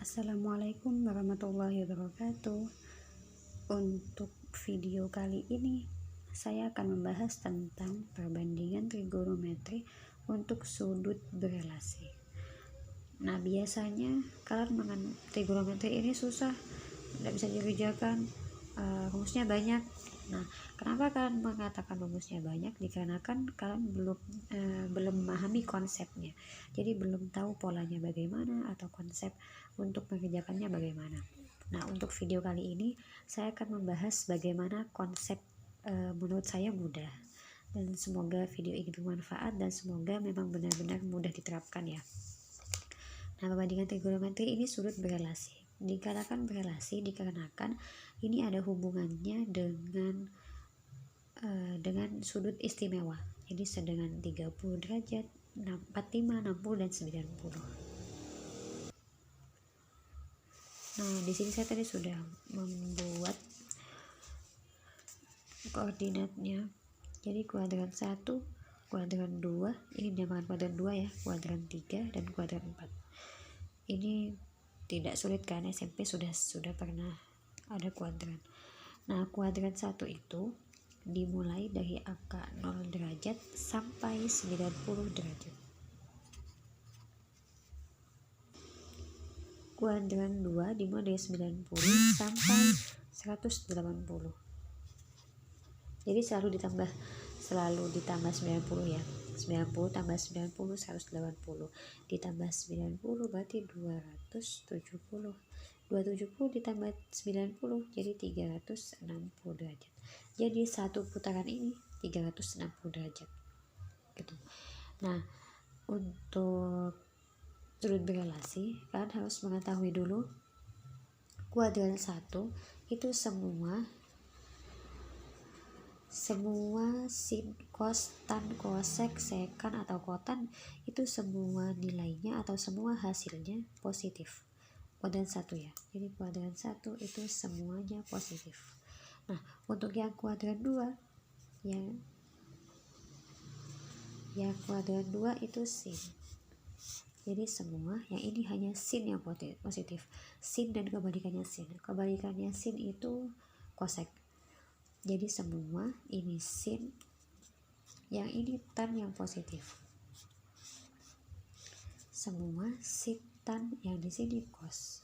Assalamualaikum warahmatullahi wabarakatuh. Untuk video kali ini saya akan membahas tentang perbandingan trigonometri untuk sudut berelasi. Nah, biasanya kalian mengenai trigonometri ini susah, tidak bisa dikerjakan, rumusnya banyak. Nah, kenapa kalian mengatakan rumusnya banyak? Dikarenakan kalian belum memahami konsepnya, jadi belum tahu polanya bagaimana atau konsep untuk mengerjakannya bagaimana. Nah, untuk video kali ini saya akan membahas bagaimana konsep menurut saya mudah, dan semoga video ini bermanfaat dan semoga memang benar-benar mudah diterapkan ya. Nah, perbandingan trigonometri ini sudut berelasi. Dikatakan berelasi dikarenakan ini ada hubungannya dengan sudut istimewa. Jadi sedengan 30 derajat, 45, 60 dan 90. Nah, di sini saya tadi sudah membuat koordinatnya. Jadi kuadran 1, kuadran 2, ini dinamakan kuadran 2 ya, kuadran 3 dan kuadran 4. Ini tidak sulit karena SMP sudah pernah ada kuadran. Nah, kuadran 1 itu dimulai dari angka 0 derajat sampai 90 derajat. Kuadran 2 dimulai dari 90 sampai 180. Jadi selalu ditambah 90 ya. 90 tambah 90 180, ditambah 90 berarti 270, 270 ditambah 90 jadi 360 derajat. Jadi satu putaran ini 360 derajat gitu. Nah, untuk sudut berelasi kalian harus mengetahui dulu kuadran 1 itu semua sin, cos, tan, kosek, sekan atau kotan itu semua nilainya atau semua hasilnya positif. Kuadran 1 ya. Jadi kuadran 1 itu semuanya positif. Nah, untuk yang kuadran 2 yang kuadran 2 itu sin. Jadi semua yang ini hanya sin yang positif. Sin dan kebalikannya sin. Kebalikannya sin itu kosek. Jadi semua ini sin, yang ini tan yang positif. Semua sin tan, yang di sini cos.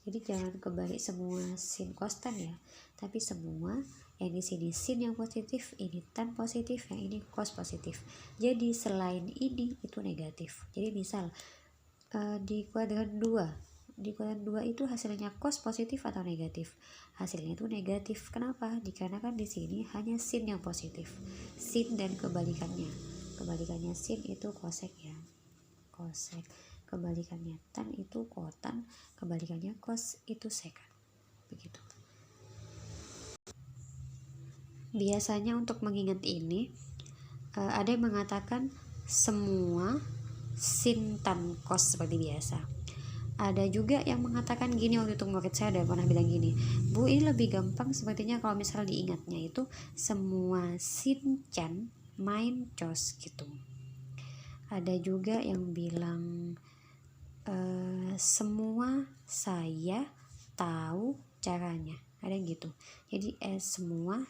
Jadi jangan kebalik semua sin cos tan ya, tapi semua yang di sini sin yang positif, ini tan positif, yang ini cos positif. Jadi selain ini itu negatif. Jadi misal di kuadran 2 itu hasilnya cos positif atau negatif? Hasilnya itu negatif. Kenapa? Dikarenakan di sini hanya sin yang positif. Sin dan kebalikannya. Kebalikannya sin itu kosek ya. Kosek. Kebalikannya tan itu kotan. Kebalikannya cos itu sekan. Begitu. Biasanya untuk mengingat ini ada yang mengatakan semua sin tan cos seperti biasa. Ada juga yang mengatakan gini, waktu itu murid saya ada pernah bilang gini, Bu, ini lebih gampang sepertinya kalau misal diingatnya itu semua sin can main cos gitu. Ada juga yang bilang semua saya tahu caranya, ada yang gitu. Jadi semua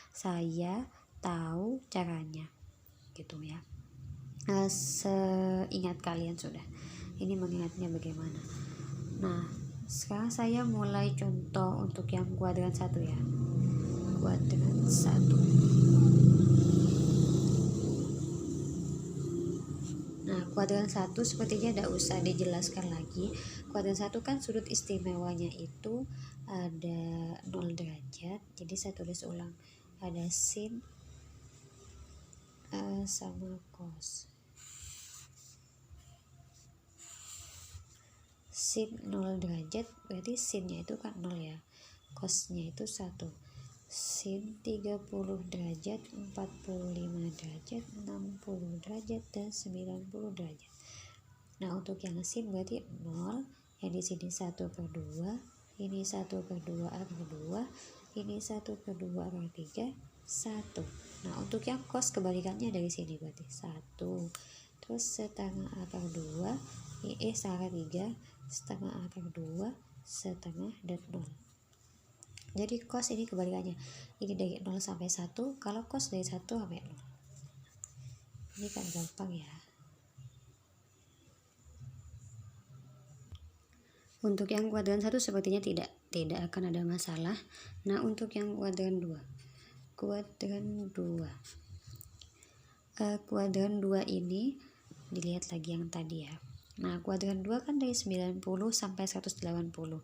saya tahu caranya gitu ya. Seingat kalian sudah. Ini mengingatnya bagaimana. Nah, sekarang saya mulai contoh untuk yang kuadran 1 ya. Kuadran 1. Nah, kuadran 1 sepertinya tidak usah dijelaskan lagi. Kuadran 1 kan sudut istimewanya itu ada 0 derajat. Jadi saya tulis ulang. Ada sin sama cos. Sin 0 derajat berarti sinnya itu kan 0 ya, cosnya itu 1. Sin 30 derajat, 45 derajat, 60 derajat dan 90 derajat. Nah, untuk yang sin berarti 0, yang di sini 1/2, ini 1/2 akar 2, ini 1/2 akar 3, 1. Nah, untuk yang cos kebalikannya dari sini berarti 1. terus setengah akar 2 setengah 3 setengah akar 2 setengah dan 0. Jadi cos ini kebalikannya, ini dari 0 sampai 1, kalau cos dari 1 sampai 0. Ini kan gampang ya. Untuk yang kuadran 1 sepertinya tidak akan ada masalah. Nah, untuk yang kuadran 2 ini dilihat lagi yang tadi ya. Nah, kuadran 2 kan dari 90 sampai 180.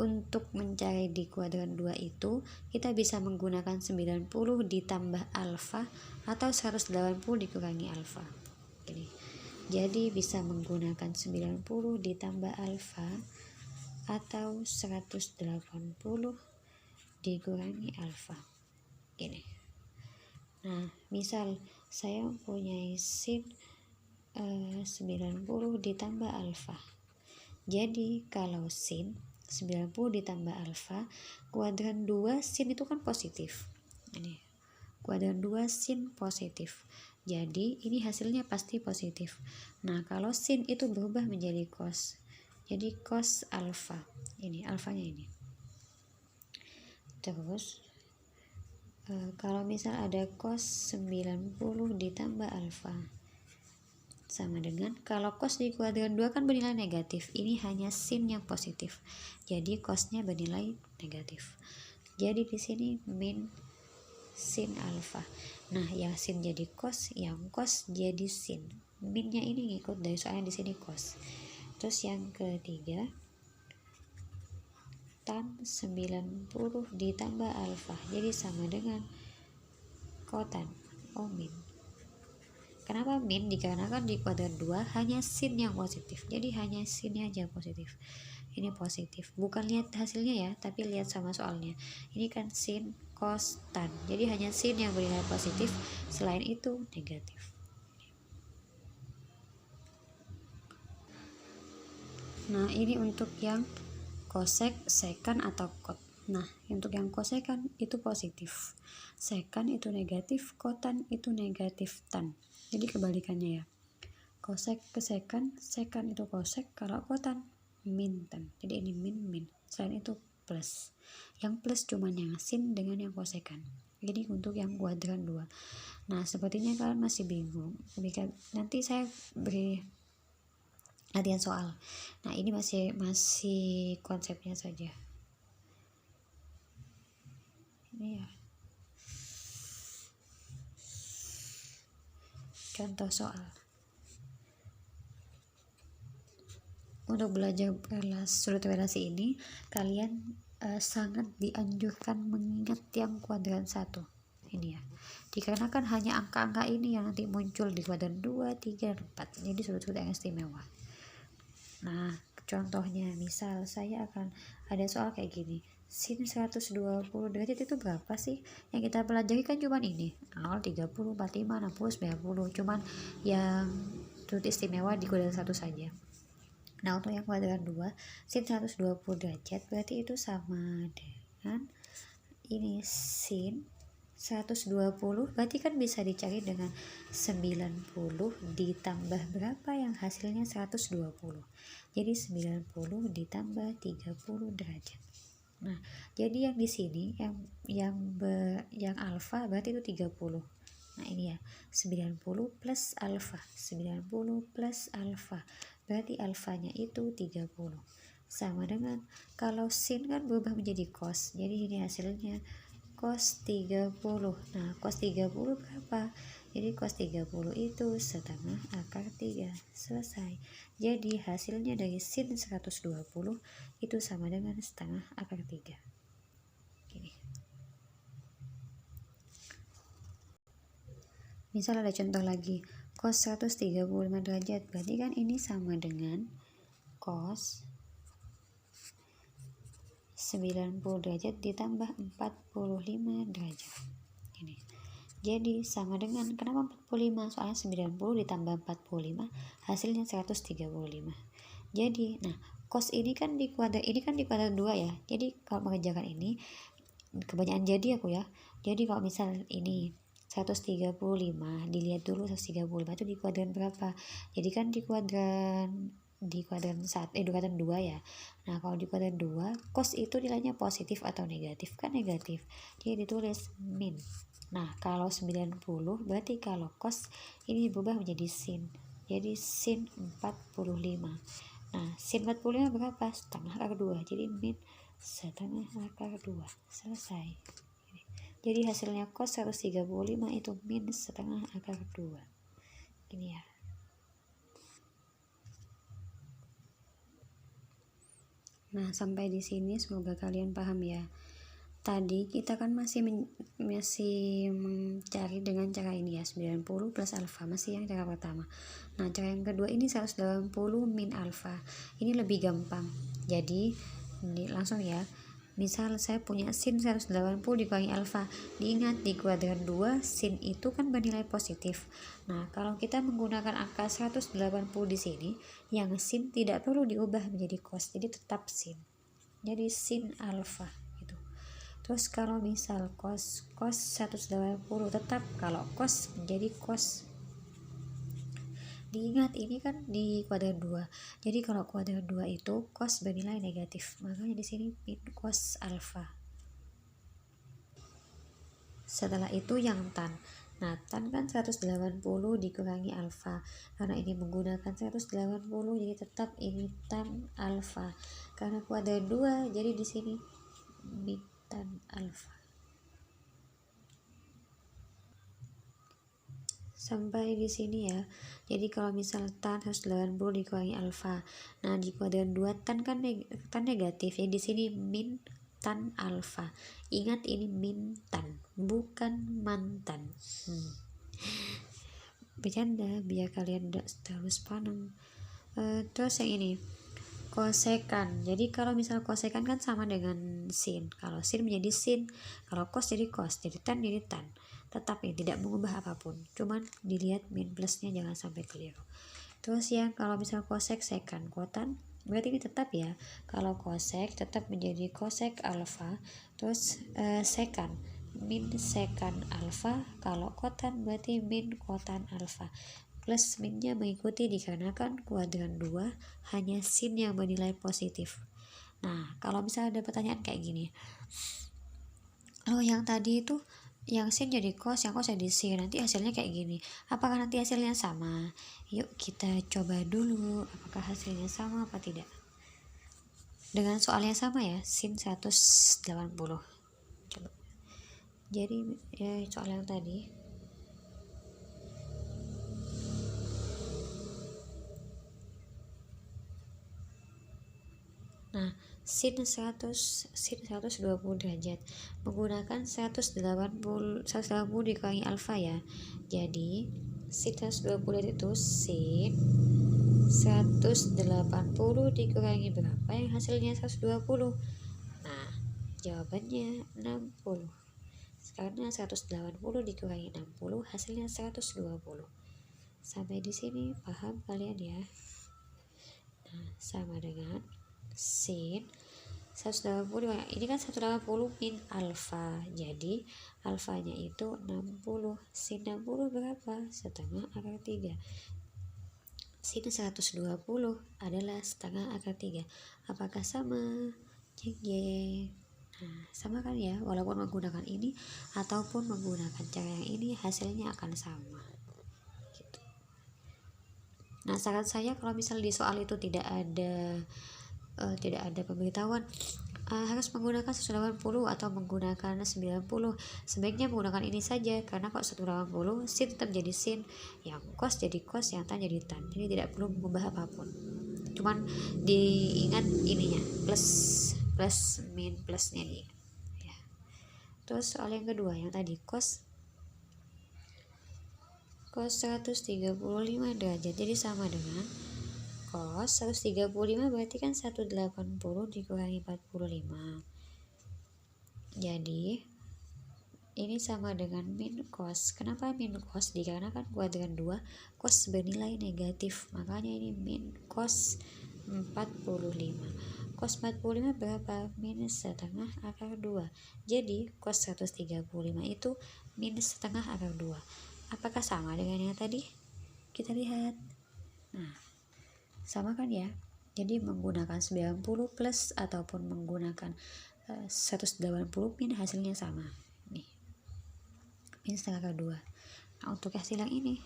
Untuk mencari di kuadran 2 itu kita bisa menggunakan 90 ditambah alfa atau 180 dikurangi alfa. Gini. Jadi bisa menggunakan 90 ditambah alfa atau 180 dikurangi alfa. Gini. Nah, misal saya mempunyai sin 90 ditambah alfa. Jadi kalau sin 90 ditambah alfa, kuadran 2 sin itu kan positif. Ini kuadran 2 sin positif. Jadi ini hasilnya pasti positif. Nah, kalau sin itu berubah menjadi cos. Jadi cos alfa. Ini alfanya ini. Terus kalau misal ada cos 90 ditambah alfa, sama dengan kalau cos di kuadran 2 kan bernilai negatif, ini hanya sin yang positif, jadi cosnya bernilai negatif. Jadi di sini min sin alfa. Nah, yang sin jadi cos, yang cos jadi sin. Minnya ini ngikut dari soalnya di sini cos. Terus yang ketiga tan 90 ditambah alfa, jadi sama dengan kotan min. Kenapa min? Dikarenakan di kuadran 2 hanya sin yang positif, jadi hanya sinnya aja positif. Ini positif, bukan lihat hasilnya ya, tapi lihat sama soalnya. Ini kan sin cos tan, jadi hanya sin yang bernilai positif, selain itu negatif. Nah, ini untuk yang kosek, sekan atau kot. Nah, untuk yang kosekan itu positif, sekan itu negatif, kotan itu negatif tan. Jadi kebalikannya ya, kosek ke sekan itu kosek, kalau kotan min tan. Jadi ini min, selain itu plus. Yang plus cuman yang sin dengan yang kosekan. Jadi untuk yang kuadran 2. Nah, sepertinya kalian masih bingung. Nanti saya beri latihan soal. Nah, ini masih konsepnya saja. Ini ya. Contoh soal. Untuk belajar sudut relasi ini, kalian sangat dianjurkan mengingat yang kuadran 1. Ini ya. Dikarenakan hanya angka-angka ini yang nanti muncul di kuadran 2, 3, dan 4. Jadi sudut-sudut yang istimewa. Nah, contohnya misal saya akan ada soal kayak gini. Sin 120 derajat itu berapa sih? Yang kita pelajari kan cuma ini 0, 30, 45, 60, 90. Cuman yang sudut istimewa di kuadran 1 saja. Nah, untuk yang kuadran 2 sin 120 derajat berarti itu sama dengan ini sin 120, berarti kan bisa dicari dengan 90 ditambah berapa yang hasilnya 120. Jadi 90 ditambah 30 derajat. Nah, jadi yang di sini yang alfa berarti itu 30. Nah, ini ya, 90 plus alfa. 90 plus alfa. Berarti alfanya itu 30. Sama dengan kalau sin kan berubah menjadi cos. Jadi ini hasilnya cos 30. Nah, cos 30 berapa? Jadi cos 30 itu setengah akar 3. Selesai. Jadi hasilnya dari sin 120 itu sama dengan setengah akar 3. Gini. Misal ada contoh lagi, cos 135 derajat, berarti kan ini sama dengan cos 90 derajat ditambah 45 derajat. Ini. Jadi sama dengan, kenapa 45? Soalnya 90 ditambah 45 hasilnya 135. Jadi, nah, cos ini kan di kuadran 2 ya. Jadi kalau mengerjakan ini kebanyakan jadi aku ya. Jadi kalau misal ini 135. Dilihat dulu 135 itu di kuadran berapa. Jadi kan di kuadran 2 ya. Nah, kalau di kuadran 2, cos itu nilainya positif atau negatif? Kan negatif. Jadi ditulis min. Nah, kalau 90 berarti kalau cos ini berubah menjadi sin. Jadi sin 45. Nah, sin 45 berapa? Setengah akar 2. Jadi min setengah akar 2. Selesai. Jadi hasilnya cos 135 itu min setengah akar 2. Ini ya. Nah, sampai di sini semoga kalian paham ya. Tadi kita kan masih mencari dengan cara ini ya, 90 plus alfa, masih yang cara pertama. Nah, cara yang kedua ini 180 min alfa. Ini lebih gampang. Jadi, ini langsung ya. Misal saya punya sin 180 dikurangi alfa. Diingat di kuadran 2 sin itu kan bernilai positif. Nah, kalau kita menggunakan angka 180 di sini, yang sin tidak perlu diubah menjadi cos. Jadi tetap sin. Jadi sin alfa gitu. Terus kalau misal cos 180 tetap, kalau cos menjadi cos. Diingat ini kan di kuadran 2. Jadi kalau kuadran 2 itu cos bernilai negatif. Makanya di sini min cos alfa. Setelah itu yang tan. Nah, tan kan 180 dikurangi alfa. Karena ini menggunakan 180 jadi tetap ini tan alfa. Karena kuadran 2 jadi di sini min tan alfa. Sampai di sini ya. Jadi kalau misal tan 180 dikurangi alfa. Nah, di kuadran 2 tan kan tan negatif ya. Di sini min tan alfa. Ingat ini min tan, bukan mantan. Bercanda biar kalian tidak terus panem. Terus yang ini kosekan. Jadi kalau misal kosekan kan sama dengan sin. Kalau sin menjadi sin, kalau cos jadi cos, jadi tan jadi tan. Tetap ya, tidak mengubah apapun. Cuman dilihat min plusnya jangan sampai keliru. Terus yang kalau misal kosek sekan kotan, berarti ini tetap ya. Kalau kosek tetap menjadi kosek alfa. Terus sekan min sekan alfa. Kalau kotan berarti min kotan alfa. Plus minnya mengikuti dikarenakan kuadran 2 hanya sin yang bernilai positif. Nah, kalau misalnya ada pertanyaan kayak gini, oh yang tadi itu yang sin jadi cos, yang cos jadi sin, nanti hasilnya kayak gini, apakah nanti hasilnya sama? Yuk kita coba dulu apakah hasilnya sama apa tidak. Dengan soal yang sama ya, sin 180. Coba. Jadi ya, soal yang tadi Nah, sin 120 derajat menggunakan 180 dikurangi alfa ya. Jadi sin 120 derajat itu sin 180 dikurangi berapa yang hasilnya 120. Nah, jawabannya 60. Karena 180 dikurangi 60 hasilnya 120. Sampai di sini paham kalian ya? Nah, sama dengan sin 180 ini kan 180 min alfa, jadi alfanya itu 60. Sin 60 berapa? Setengah akar 3. Sin 120 adalah setengah akar 3. Apakah sama? Jeng jeng. Nah, sama kan ya, walaupun menggunakan ini ataupun menggunakan cara yang ini hasilnya akan sama gitu. Nah, saran saya kalau misal di soal itu tidak ada pemberitahuan harus menggunakan 180 atau menggunakan 90, sebaiknya menggunakan ini saja, karena kalau 180 sin tetap jadi sin, yang cos jadi cos, yang tan jadi tan, jadi tidak perlu mengubah apapun, cuman diingat ininya plus min plusnya nih ya. Terus soal yang kedua yang tadi cos 135 derajat, jadi sama dengan cos 135 berarti kan 180 dikurangi 45. Jadi ini sama dengan min cos. Kenapa min cos? Dikarenakan kuadran 2 cos bernilai negatif. Makanya ini min cos 45. Cos 45 berapa? Minus setengah akar 2. Jadi cos 135 itu minus setengah akar 2. Apakah sama dengan yang tadi? Kita lihat. Nah, sama kan ya? Jadi menggunakan 90 plus ataupun menggunakan 180 min hasilnya sama. Nih, min setengah akar 2. Nah, untuk hasil yang ini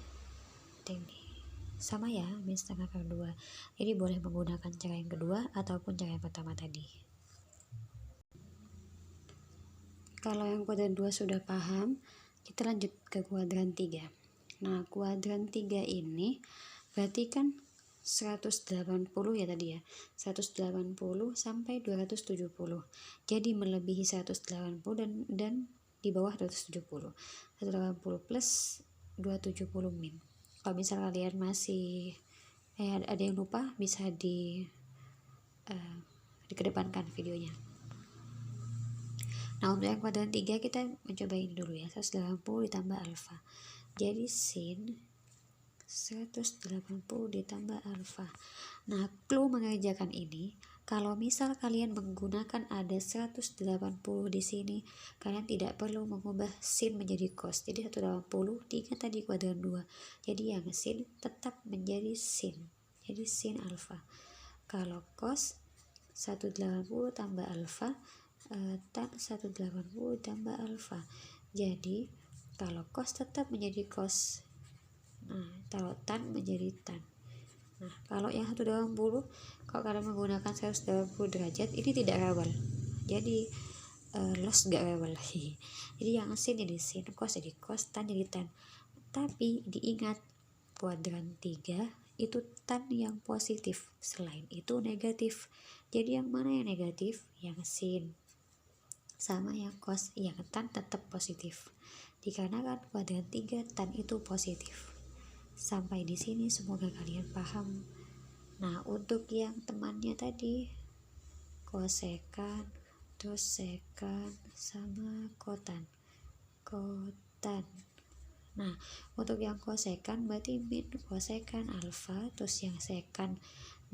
sama ya, min setengah akar 2. Jadi boleh menggunakan cara yang kedua ataupun cara yang pertama tadi. Kalau yang kuadran 2 sudah paham, kita lanjut ke kuadran 3. Nah, kuadran 3 ini berarti kan 180 ya tadi ya. 180 sampai 270. Jadi melebihi 180 dan di bawah 270. 180 plus 270 min. Kalau misal kalian masih ada yang lupa, bisa dikedepankan videonya. Nah, untuk yang kuadran 3 kita mencoba ini dulu ya. 180 ditambah alfa. Jadi sin 180 ditambah alfa. Nah, clue mengerjakan ini, kalau misal kalian menggunakan ada 180 di sini, kalian tidak perlu mengubah sin menjadi cos. Jadi 180 diingat tadi kuadran 2. Jadi yang sin tetap menjadi sin. Jadi sin alfa. Kalau cos 180 tambah alfa, tan 180 tambah alfa. Jadi kalau cos tetap menjadi cos. Nah, kalau tan menjadi tan. Nah, kalau yang 180, kalau kalian menggunakan 180 derajat, ini tidak rebel. Jadi loss gak rebel. Jadi yang sin jadi sin, cos jadi cos, tan jadi tan. Tapi diingat, kuadran 3 itu tan yang positif, selain itu negatif. Jadi yang mana yang negatif? Yang sin. Sama yang cos, yang tan tetap positif. Dikarenakan kuadran 3 tan itu positif. Sampai di sini semoga kalian paham. Nah, untuk yang temannya tadi, kosekan, terus sekan, sama kotan. Nah, untuk yang kosekan berarti min kosekan alfa, terus yang sekan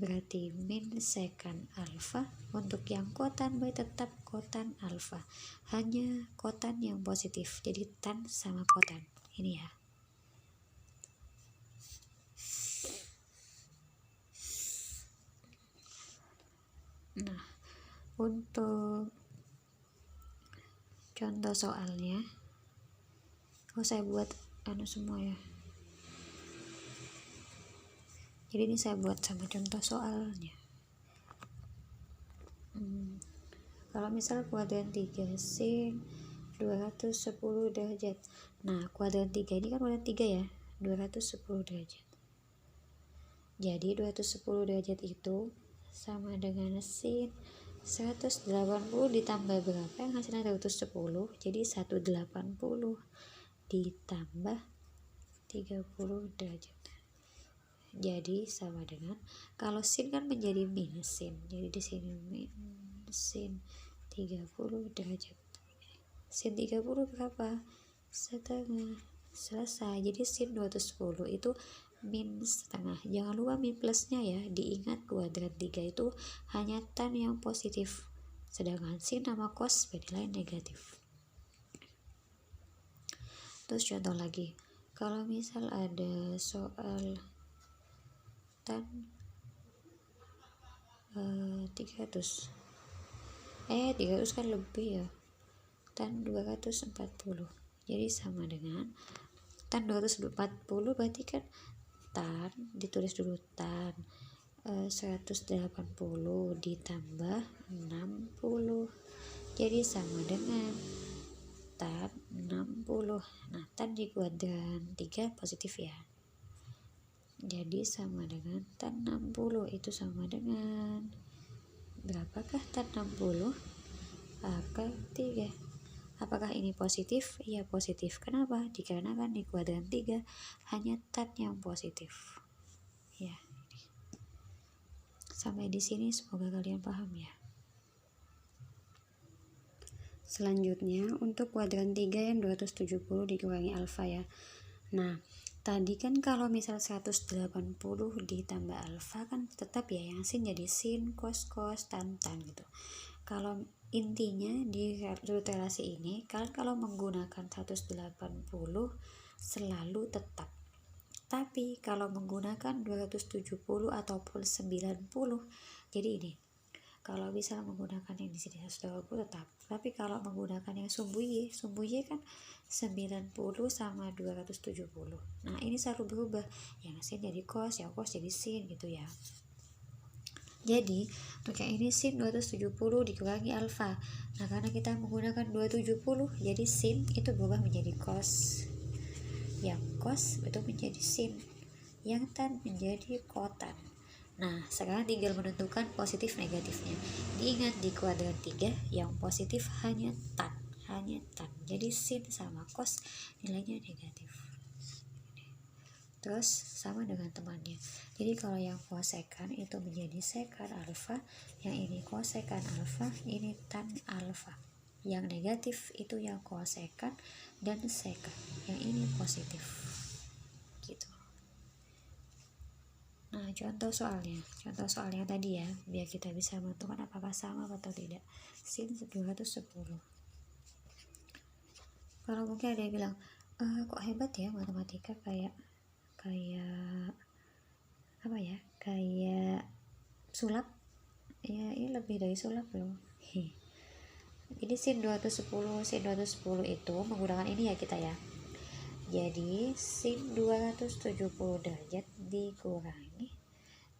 berarti min sekan alfa. Untuk yang kotan berarti tetap kotan alfa. Hanya kotan yang positif. Jadi tan sama kotan. Ini ya. Nah, untuk contoh soalnya, saya buat semua ya. Jadi ini saya buat sama contoh soalnya. Kalau misal kuadran 3 sin 210 derajat. Nah, kuadran 3 ini kan kuadran 3 ya, 210 derajat. Jadi 210 derajat itu sama dengan sin 180 ditambah berapa yang hasilnya 210. Jadi 180 ditambah 30 derajat. Jadi sama dengan, kalau sin kan menjadi min sin. Jadi di sini min sin 30 derajat. Sin 30 berapa? Setengah. Selesai. Jadi sin 210 itu min setengah. Jangan lupa min plusnya ya. Diingat kuadran 3 itu hanya tan yang positif. Sedangkan sin sama cos bernilai negatif. Terus contoh lagi. Kalau misal ada soal tan 300 kan lebih ya, tan 240. Jadi sama dengan tan 240 berarti kan tan, ditulis dulu tan 180 ditambah 60. Jadi sama dengan tan 60. Nah, tan di kuadran 3 positif ya. Jadi sama dengan tan 60 itu sama dengan berapakah tan 60? Akar 3. Apakah ini positif? Iya positif. Kenapa? Dikarenakan di kuadran 3 hanya tan yang positif. Ya. Sampai di sini semoga kalian paham ya. Selanjutnya untuk kuadran 3 yang 270 dikurangi alfa ya. Nah, Tadi kan kalau misal 180 ditambah alfa kan tetap ya yang sin jadi sin, cos, tan gitu. Kalau intinya di sudut relasi ini, kalian kalau menggunakan 180 selalu tetap. Tapi kalau menggunakan 270 ataupun 90, jadi ini. Kalau bisa menggunakan yang di sini 120 tetap. Tapi kalau menggunakan yang sumbu Y kan 90 sama 270. Nah, ini selalu berubah. Yang sin jadi cos, yang cos jadi sin gitu ya. Jadi, untuk yang ini sin 270 dikurangi alfa. Nah, karena kita menggunakan 270, jadi sin itu berubah menjadi cos. Yang cos itu menjadi sin. Yang tan menjadi kotan. Nah, sekarang tinggal menentukan positif negatifnya. Diingat di kuadran 3 yang positif hanya tan. Jadi sin sama cos nilainya negatif. Terus sama dengan temannya. Jadi kalau yang kosekan itu menjadi sekan alfa, yang ini kosekan alfa, ini tan alfa. Yang negatif itu yang kosekan dan sekan. Yang ini positif. Gitu. Nah, contoh soalnya tadi ya, biar kita bisa menentukan apakah sama atau tidak. Sin 210. Kalau mungkin ada yang bilang, kok hebat ya matematika, kayak apa ya, kayak sulap ya, ini lebih dari sulap loh. Jadi sin 210 itu menggunakan ini ya kita ya. Jadi sin 270 derajat dikurangi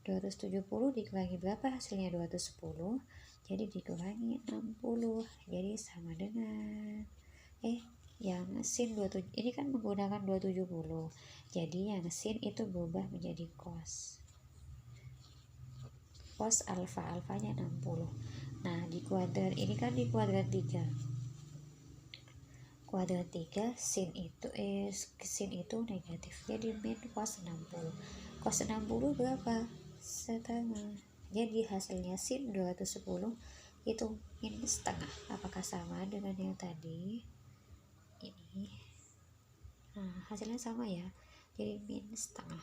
270 dikurangi berapa hasilnya? 210. Jadi dikurangi 60. Jadi sama dengan yang sin 27 ini kan menggunakan 270. Jadi yang sin itu berubah menjadi cos alfanya 60. Nah, di kuadran ini kan di kuadran 3. Kuadran 3 sin itu negatif. Jadi min cos 60. Cos 60 berapa? Setengah. Jadi hasilnya sin 210 itu min setengah. Apakah sama dengan yang tadi? Ini. Nah, hasilnya sama ya. Jadi min setengah.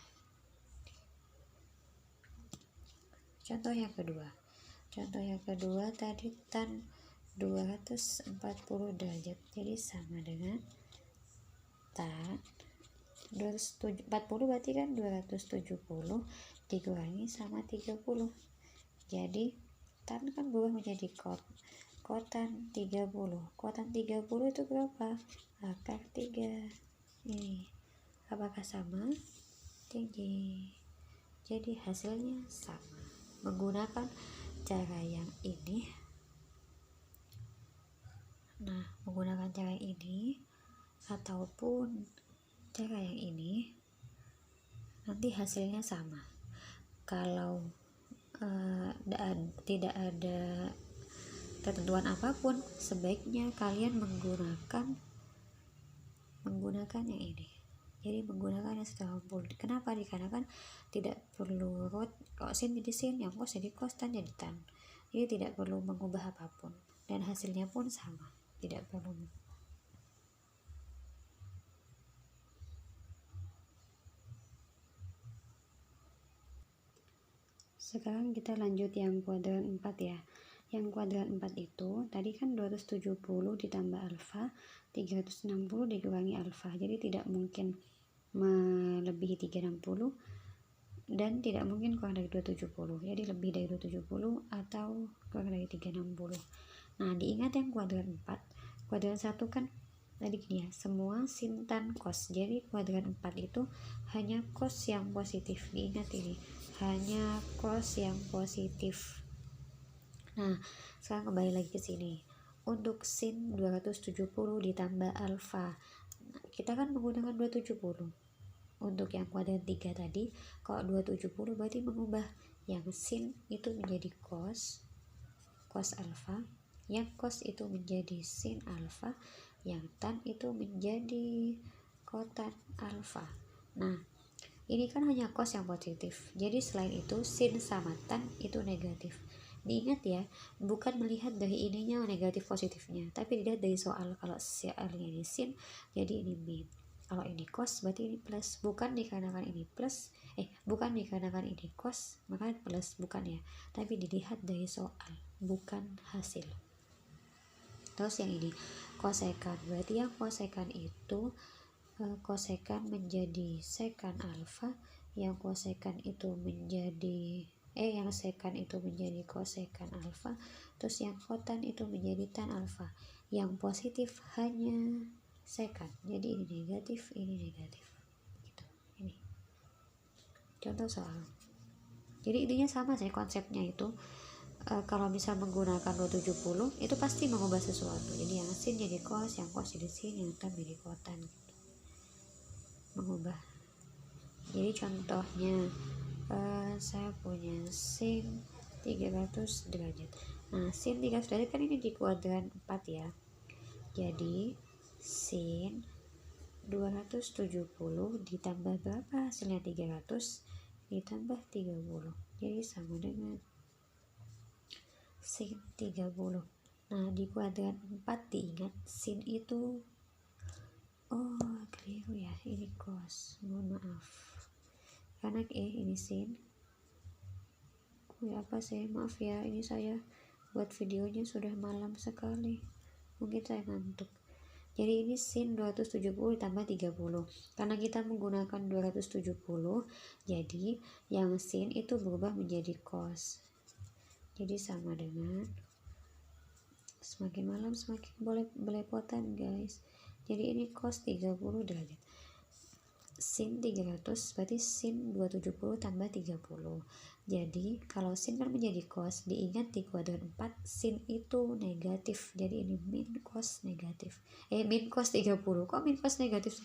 Contoh yang kedua tadi tan 240 derajat. Jadi sama dengan tan 240 berarti kan 270 dikurangi sama 30. Jadi tan kan berubah menjadi kotan 30. Kotan 30 itu berapa? Akar 3. Ini. Apakah sama? Tinggi. Jadi hasilnya sama. Menggunakan cara yang ini. Nah, menggunakan cara ini ataupun cara yang ini, nanti hasilnya sama. Kalau tidak ada ketentuan apapun, sebaiknya kalian menggunakan yang ini. Jadi menggunakan yang 180. Kenapa? Dikarenakan tidak perlu root, kalau sin jadi sin, yang cos jadi cos, tan jadi tan. Jadi tidak perlu mengubah apapun dan hasilnya pun sama, tidak perlu. Sekarang kita lanjut yang kuadran 4 ya. Yang kuadran 4 itu tadi kan 270 ditambah alfa, 360 dikurangi alfa. Jadi tidak mungkin melebihi 360 dan tidak mungkin kurang dari 270. Jadi lebih dari 270 atau kurang dari 360. Nah, diingat yang kuadran 4. Kuadran 1 kan tadi gini ya, semua sin tan cos. Jadi kuadran 4 itu hanya cos yang positif. Diingat ini, hanya cos yang positif. Nah, sekarang kembali lagi ke sini. Untuk sin 270 ditambah alfa. Nah, kita kan menggunakan 270. Untuk yang kuadran 3 tadi, kalau 270 berarti mengubah yang sin itu menjadi cos alfa, yang cos itu menjadi sin alfa, yang tan itu menjadi kotan alfa. Nah, ini kan hanya cos yang positif. Jadi selain itu sin sama tan itu negatif. Diingat ya, bukan melihat dari ininya negatif positifnya, tapi dilihat dari soal. Kalau soalnya ini sin, jadi ini min. Kalau ini cos berarti ini plus, bukan dikarenakan ini plus, bukan dikarenakan ini cos maka plus, bukan ya, tapi dilihat dari soal, bukan hasil. Terus yang ini kosekan, berarti yang kosekan itu kosekan menjadi sekan alfa, yang kosekan itu menjadi yang sekan itu menjadi kosekan alfa, terus yang kotan itu menjadi tan alfa. Yang positif hanya sekan, jadi ini negatif, ini negatif gitu. Ini contoh soal. Jadi intinya sama sih konsepnya itu. Kalau bisa menggunakan 270 itu pasti mengubah sesuatu, jadi yang sin jadi cos, yang cos jadi sin, yang tan jadi kotan gitu. Mengubah. Jadi contohnya saya punya sin 300 derajat. Nah sin 300 derajat kan ini di kuadran 4 ya, jadi sin 270 ditambah berapa hasilnya, 300 ditambah 30, jadi sama dengan sin 30. Nah di kuadran 4 diingat sin itu keliru ya, ini cos, mohon maaf karena ini sin. Apa sih, maaf ya, ini saya buat videonya sudah malam sekali, mungkin saya ngantuk. Jadi ini sin 270 ditambah 30, karena kita menggunakan 270 jadi yang sin itu berubah menjadi cos, jadi sama dengan, semakin malam semakin belepotan guys. Jadi ini cos 30 derajat, sin 300 berarti sin 270 tambah 30. Jadi kalau sin kan menjadi cos, diingat di kuadran 4 sin itu negatif, jadi ini min cos negatif, min cos 30. Kok min cos negatif?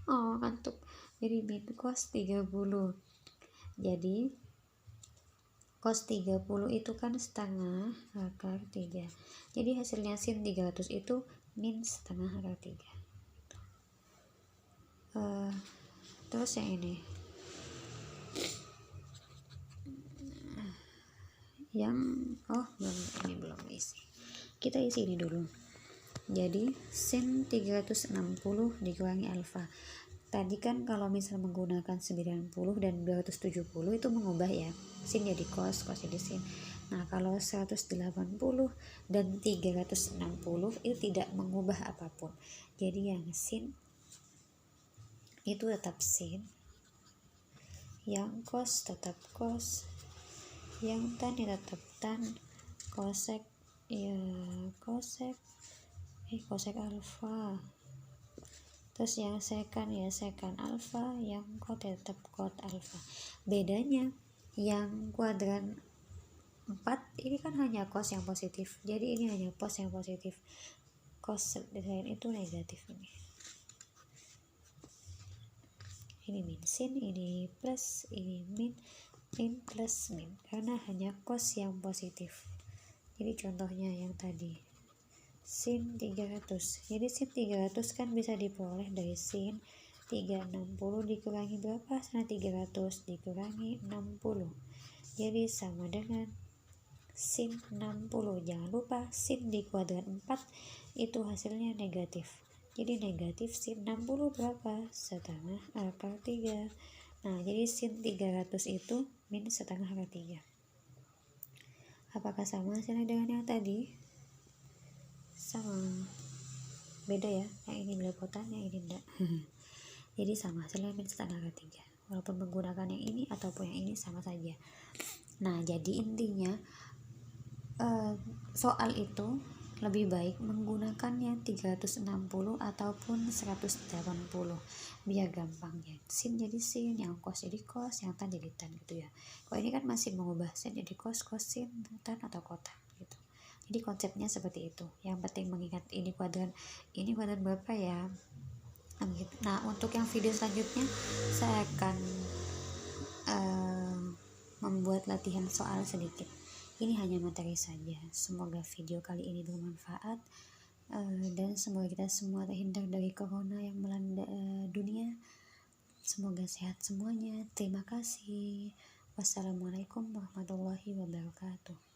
Ngantuk. Jadi min cos 30, jadi cos 30 itu kan setengah akar 3, jadi hasilnya sin 300 itu min setengah akar 3. Terus yang ini belum isi, kita isi ini dulu. Jadi sin 360 dikurangi alfa. Tadi kan kalau misal menggunakan 90 dan 270 itu mengubah ya, sin jadi cos, cos jadi sin. Nah kalau 180 dan 360 itu tidak mengubah apapun, jadi yang sin itu tetap sin, yang cos tetap cos, yang tan ya tetap tan, kosek ya kosek kosek alfa, terus yang sekan ya sekan alfa, yang kot ya tetap kot alfa. Bedanya yang kuadran 4 ini kan hanya cos yang positif, jadi ini hanya cos yang positif, cos lain itu negatif. Ini min sin, ini plus, ini min plus min, karena hanya cos yang positif. Jadi contohnya yang tadi sin 300, jadi sin 300 kan bisa diperoleh dari sin 360 dikurangi berapa, sana 300 dikurangi 60, jadi sama dengan sin 60. Jangan lupa sin di kuadran 4 itu hasilnya negatif, jadi negatif sin 60 berapa, setengah akar 3. Nah jadi sin 300 itu min setengah akar 3. Apakah sama hasilnya dengan yang tadi? Sama, beda ya, yang ini belepotan, yang ini enggak. Jadi sama hasilnya min setengah akar 3, walaupun menggunakan yang ini ataupun yang ini sama saja. Nah jadi intinya soal itu lebih baik menggunakan yang 360 ataupun 180 biar gampang ya, sin jadi sin, yang cos jadi cos, yang tan jadi tan gitu ya. Kalau ini kan masih mengubah sin jadi cos, cos sin, tan atau kotan gitu. Jadi konsepnya seperti itu. Yang penting mengingat ini kuadran berapa ya gitu. Nah untuk yang video selanjutnya saya akan membuat latihan soal sedikit. Ini hanya materi saja. Semoga video kali ini bermanfaat dan semoga kita semua terhindar dari corona yang melanda dunia. Semoga sehat semuanya. Terima kasih. Wassalamualaikum warahmatullahi wabarakatuh.